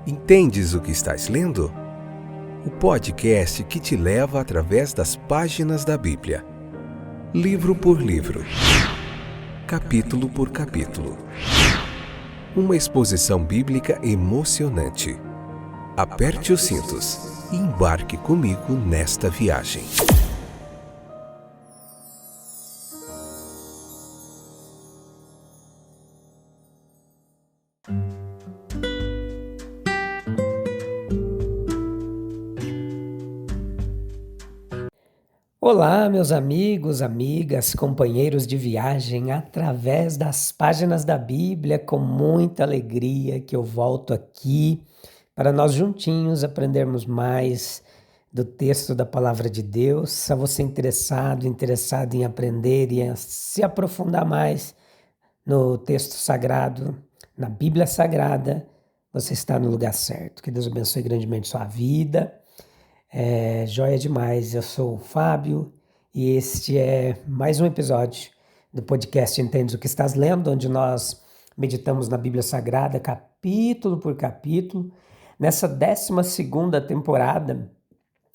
Entendes o que estás lendo? O podcast que te leva através das páginas da Bíblia, livro por livro, capítulo por capítulo. Uma exposição bíblica emocionante. Aperte os cintos e embarque comigo nesta viagem. Olá, meus amigos, amigas, companheiros de viagem, através das páginas da Bíblia, com muita alegria que eu volto aqui para nós juntinhos aprendermos mais do texto da Palavra de Deus. Se você interessado em aprender e se aprofundar mais no texto sagrado, na Bíblia Sagrada, você está no lugar certo. Que Deus abençoe grandemente sua vida. Joia demais, eu sou o Fábio e este é mais um episódio do podcast Entendes o que Estás Lendo, onde nós meditamos na Bíblia Sagrada, capítulo por capítulo. Nessa 12ª temporada,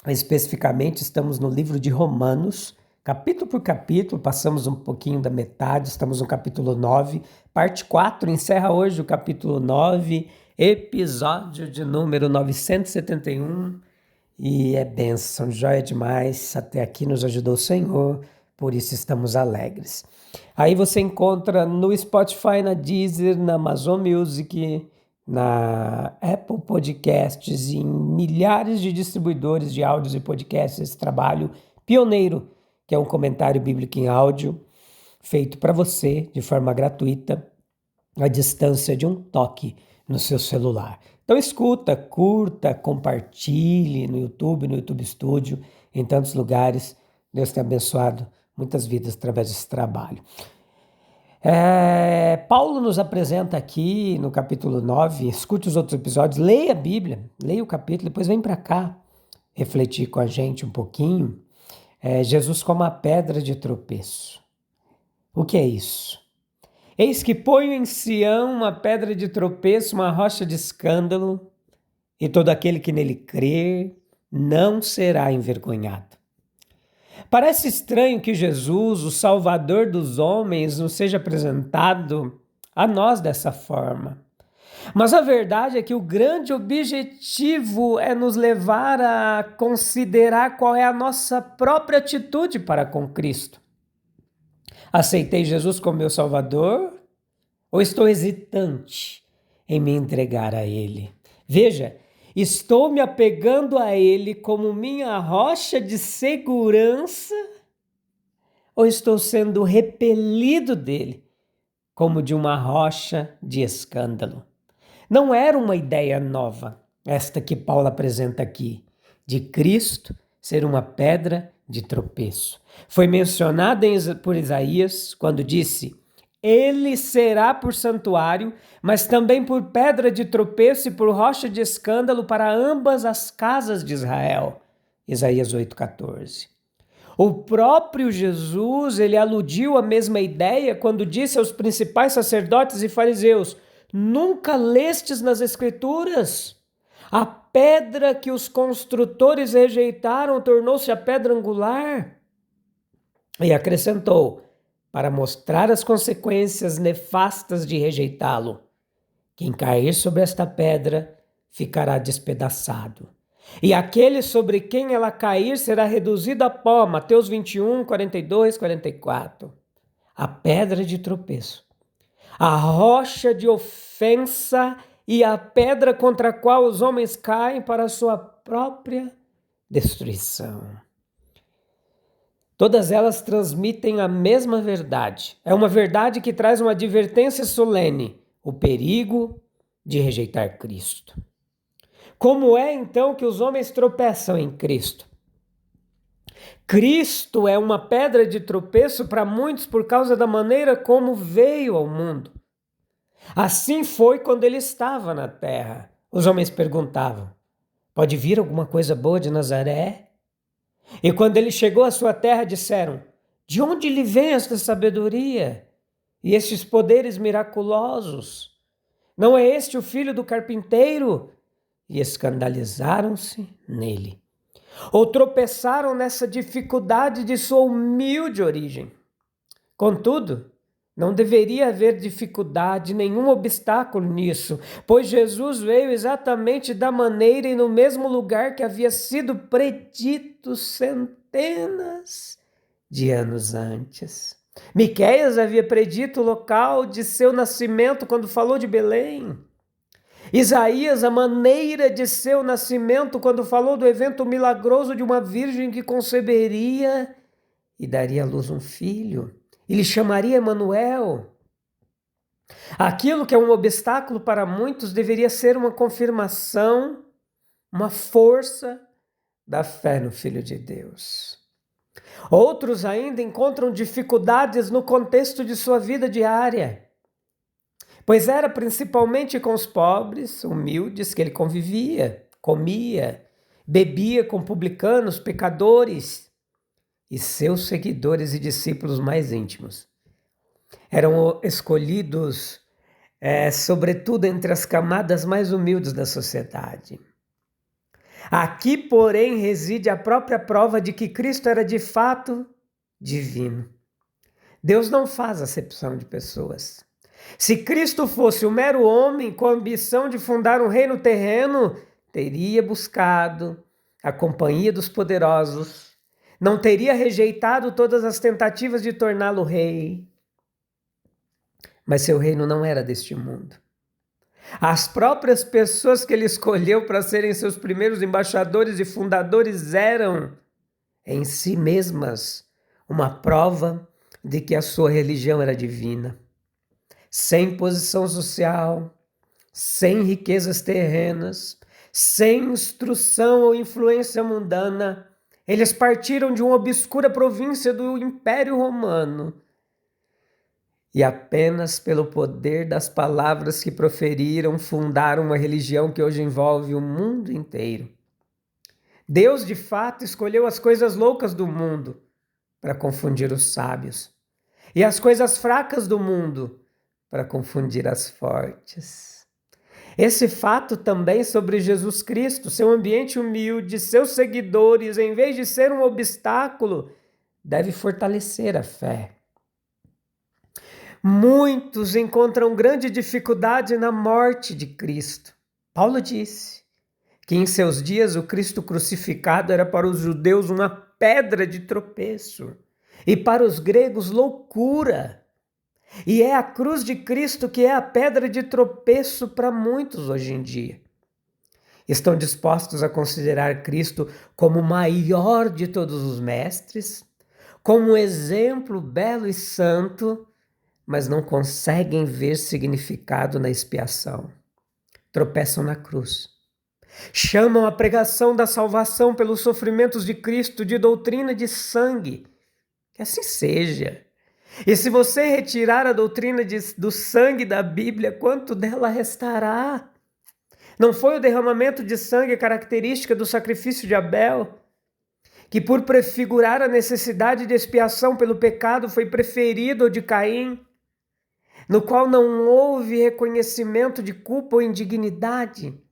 especificamente, estamos no livro de Romanos, capítulo por capítulo, passamos um pouquinho da metade, estamos no capítulo 9, parte 4, encerra hoje o capítulo 9, episódio de número 971, e é bênção, joia demais, até aqui nos ajudou o Senhor, por isso estamos alegres. Aí você encontra no Spotify, na Deezer, na Amazon Music, na Apple Podcasts e em milhares de distribuidores de áudios e podcasts esse trabalho pioneiro, que é um comentário bíblico em áudio, feito para você de forma gratuita, à distância de um toque no seu celular. Então escuta, curta, compartilhe no YouTube Studio, em tantos lugares. Deus tem abençoado muitas vidas através desse trabalho. Paulo nos apresenta aqui no capítulo 9, escute os outros episódios, leia a Bíblia, leia o capítulo, depois vem para cá refletir com a gente um pouquinho. Jesus como a pedra de tropeço. O que é isso? Eis que ponho em Sião uma pedra de tropeço, uma rocha de escândalo, e todo aquele que nele crer não será envergonhado. Parece estranho que Jesus, o Salvador dos homens, nos seja apresentado a nós dessa forma. Mas a verdade é que o grande objetivo é nos levar a considerar qual é a nossa própria atitude para com Cristo. Aceitei Jesus como meu Salvador ou estou hesitante em me entregar a Ele? Veja, estou me apegando a Ele como minha rocha de segurança ou estou sendo repelido dele como de uma rocha de escândalo? Não era uma ideia nova, esta que Paulo apresenta aqui, de Cristo ser uma pedra de tropeço. Foi mencionada por Isaías quando disse: ele será por santuário, mas também por pedra de tropeço e por rocha de escândalo para ambas as casas de Israel. Isaías 8,14. O próprio Jesus, ele aludiu à mesma ideia quando disse aos principais sacerdotes e fariseus: nunca lestes nas Escrituras? A pedra que os construtores rejeitaram tornou-se a pedra angular. E acrescentou, para mostrar as consequências nefastas de rejeitá-lo: quem cair sobre esta pedra ficará despedaçado, e aquele sobre quem ela cair será reduzido a pó. Mateus 21, 42, 44. A pedra de tropeço, a rocha de ofensa e a pedra contra a qual os homens caem para a sua própria destruição. Todas elas transmitem a mesma verdade. É uma verdade que traz uma advertência solene: o perigo de rejeitar Cristo. Como é então que os homens tropeçam em Cristo? Cristo é uma pedra de tropeço para muitos por causa da maneira como veio ao mundo. Assim foi quando ele estava na terra. Os homens perguntavam: pode vir alguma coisa boa de Nazaré? E quando ele chegou à sua terra, disseram: de onde lhe vem esta sabedoria e estes poderes miraculosos? Não é este o filho do carpinteiro? e escandalizaram-se nele. Ou tropeçaram nessa dificuldade de sua humilde origem. Contudo, não deveria haver dificuldade, nenhum obstáculo nisso, pois Jesus veio exatamente da maneira e no mesmo lugar que havia sido predito centenas de anos antes. Miqueias havia predito o local de seu nascimento quando falou de Belém. Isaías, a maneira de seu nascimento quando falou do evento milagroso de uma virgem que conceberia e daria à luz um filho. E lhe chamaria Emanuel. Aquilo que é um obstáculo para muitos deveria ser uma confirmação, uma força da fé no Filho de Deus. Outros ainda encontram dificuldades no contexto de sua vida diária, pois era principalmente com os pobres, humildes, que ele convivia, comia, bebia com publicanos, pecadores e seus seguidores e discípulos mais íntimos. Eram escolhidos, sobretudo, entre as camadas mais humildes da sociedade. Aqui, porém, reside a própria prova de que Cristo era de fato divino. Deus não faz acepção de pessoas. Se Cristo fosse um mero homem com a ambição de fundar um reino terreno, teria buscado a companhia dos poderosos, não teria rejeitado todas as tentativas de torná-lo rei. Mas seu reino não era deste mundo. As próprias pessoas que ele escolheu para serem seus primeiros embaixadores e fundadores eram, em si mesmas, uma prova de que a sua religião era divina. Sem posição social, sem riquezas terrenas, sem instrução ou influência mundana, eles partiram de uma obscura província do Império Romano e apenas pelo poder das palavras que proferiram fundaram uma religião que hoje envolve o mundo inteiro. Deus, de fato, escolheu as coisas loucas do mundo para confundir os sábios e as coisas fracas do mundo para confundir as fortes. Esse fato também sobre Jesus Cristo, seu ambiente humilde, seus seguidores, em vez de ser um obstáculo, deve fortalecer a fé. Muitos encontram grande dificuldade na morte de Cristo. Paulo disse que em seus dias o Cristo crucificado era para os judeus uma pedra de tropeço e para os gregos loucura. E é a cruz de Cristo que é a pedra de tropeço para muitos hoje em dia. Estão dispostos a considerar Cristo como o maior de todos os mestres, como um exemplo belo e santo, mas não conseguem ver significado na expiação. Tropeçam na cruz. Chamam a pregação da salvação pelos sofrimentos de Cristo de doutrina de sangue. Que assim seja. E se você retirar a doutrina do sangue da Bíblia, quanto dela restará? Não foi o derramamento de sangue característica do sacrifício de Abel, que por prefigurar a necessidade de expiação pelo pecado foi preferido ao de Caim, no qual não houve reconhecimento de culpa ou indignidade?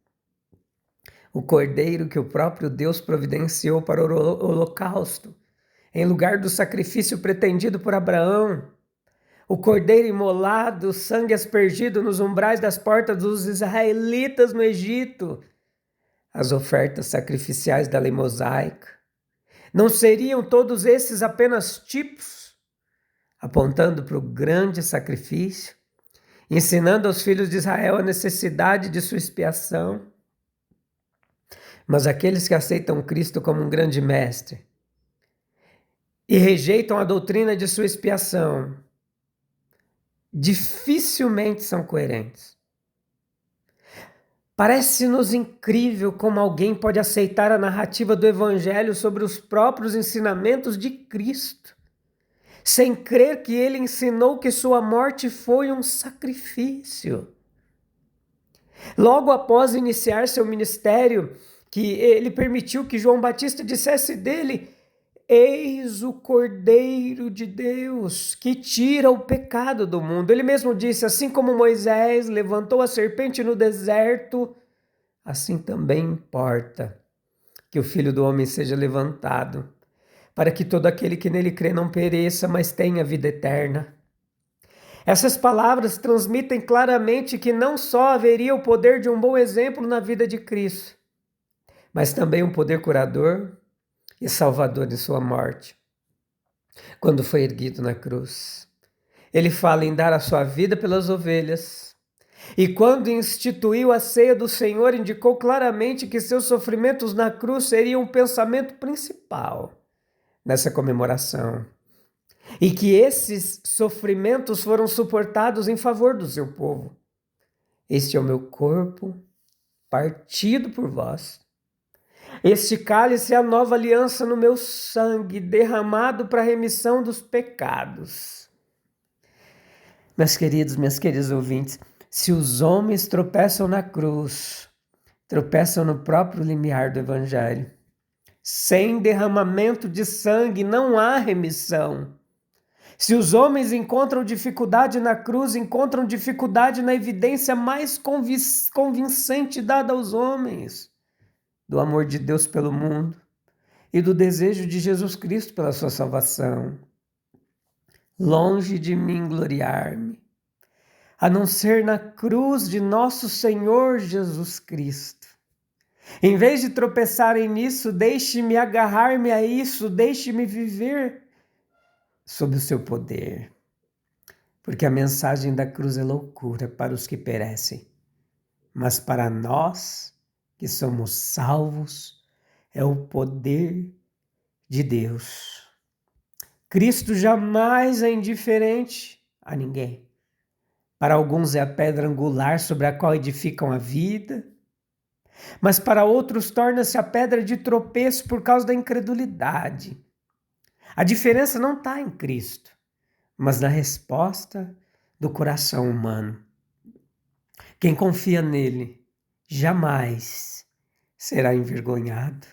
O cordeiro que o próprio Deus providenciou para o holocausto, em lugar do sacrifício pretendido por Abraão, o cordeiro imolado, sangue aspergido nos umbrais das portas dos israelitas no Egito, as ofertas sacrificiais da lei mosaica. Não seriam todos esses apenas tipos, apontando para o grande sacrifício, ensinando aos filhos de Israel a necessidade de sua expiação? Mas aqueles que aceitam Cristo como um grande mestre e rejeitam a doutrina de sua expiação, dificilmente são coerentes. Parece-nos incrível como alguém pode aceitar a narrativa do Evangelho sobre os próprios ensinamentos de Cristo, sem crer que ele ensinou que sua morte foi um sacrifício. Logo após iniciar seu ministério, que ele permitiu que João Batista dissesse dele: eis o Cordeiro de Deus que tira o pecado do mundo. Ele mesmo disse: assim como Moisés levantou a serpente no deserto, assim também importa que o Filho do Homem seja levantado, para que todo aquele que nele crê não pereça, mas tenha vida eterna. Essas palavras transmitem claramente que não só haveria o poder de um bom exemplo na vida de Cristo, mas também um poder curador e salvador em sua morte, quando foi erguido na cruz. Ele fala em dar a sua vida pelas ovelhas. E quando instituiu a ceia do Senhor, indicou claramente que seus sofrimentos na cruz seriam o pensamento principal nessa comemoração. E que esses sofrimentos foram suportados em favor do seu povo. Este é o meu corpo, partido por vós. Este cálice é a nova aliança no meu sangue, derramado para a remissão dos pecados. Meus queridos, minhas queridas ouvintes, se os homens tropeçam na cruz, tropeçam no próprio limiar do Evangelho. Sem derramamento de sangue não há remissão. Se os homens encontram dificuldade na cruz, encontram dificuldade na evidência mais convincente dada aos homens, do amor de Deus pelo mundo e do desejo de Jesus Cristo pela sua salvação. Longe de mim gloriar-me, a não ser na cruz de nosso Senhor Jesus Cristo. Em vez de tropeçarem nisso, deixe-me agarrar-me a isso, deixe-me viver sob o seu poder. Porque a mensagem da cruz é loucura para os que perecem, mas para nós que somos salvos é o poder de Deus. Cristo jamais é indiferente a ninguém. Para alguns é a pedra angular sobre a qual edificam a vida, mas para outros torna-se a pedra de tropeço por causa da incredulidade. A diferença não está em Cristo, mas na resposta do coração humano. Quem confia nele jamais será envergonhado.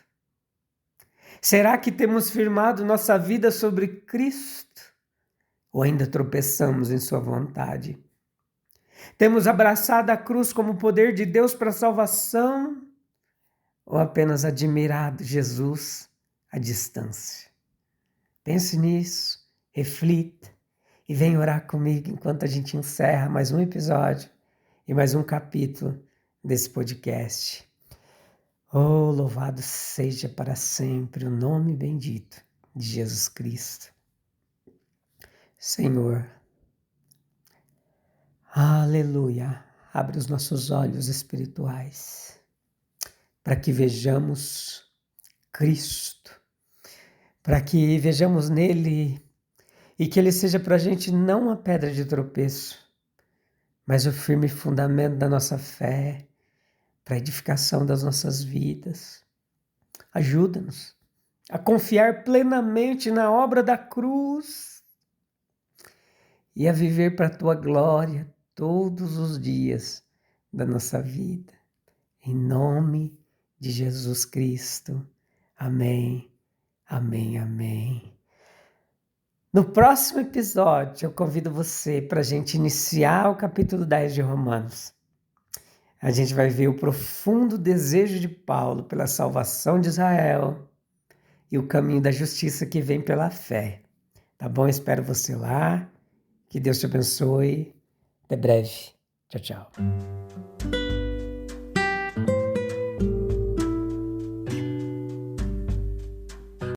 Será que temos firmado nossa vida sobre Cristo ou ainda tropeçamos em sua vontade? Temos abraçado a cruz como poder de Deus para a salvação ou apenas admirado Jesus à distância? Pense nisso, reflita e venha orar comigo enquanto a gente encerra mais um episódio e mais um capítulo desse podcast. Oh, louvado seja para sempre o nome bendito de Jesus Cristo. Senhor, aleluia, abre os nossos olhos espirituais para que vejamos Cristo, para que vejamos nele e que ele seja para a gente não uma pedra de tropeço, mas o firme fundamento da nossa fé, para a edificação das nossas vidas. Ajuda-nos a confiar plenamente na obra da cruz e a viver para a tua glória todos os dias da nossa vida. Em nome de Jesus Cristo. Amém, amém, amém. No próximo episódio, eu convido você para a gente iniciar o capítulo 10 de Romanos. A gente vai ver o profundo desejo de Paulo pela salvação de Israel e o caminho da justiça que vem pela fé. Tá bom? Espero você lá. Que Deus te abençoe. Até breve. Tchau, tchau.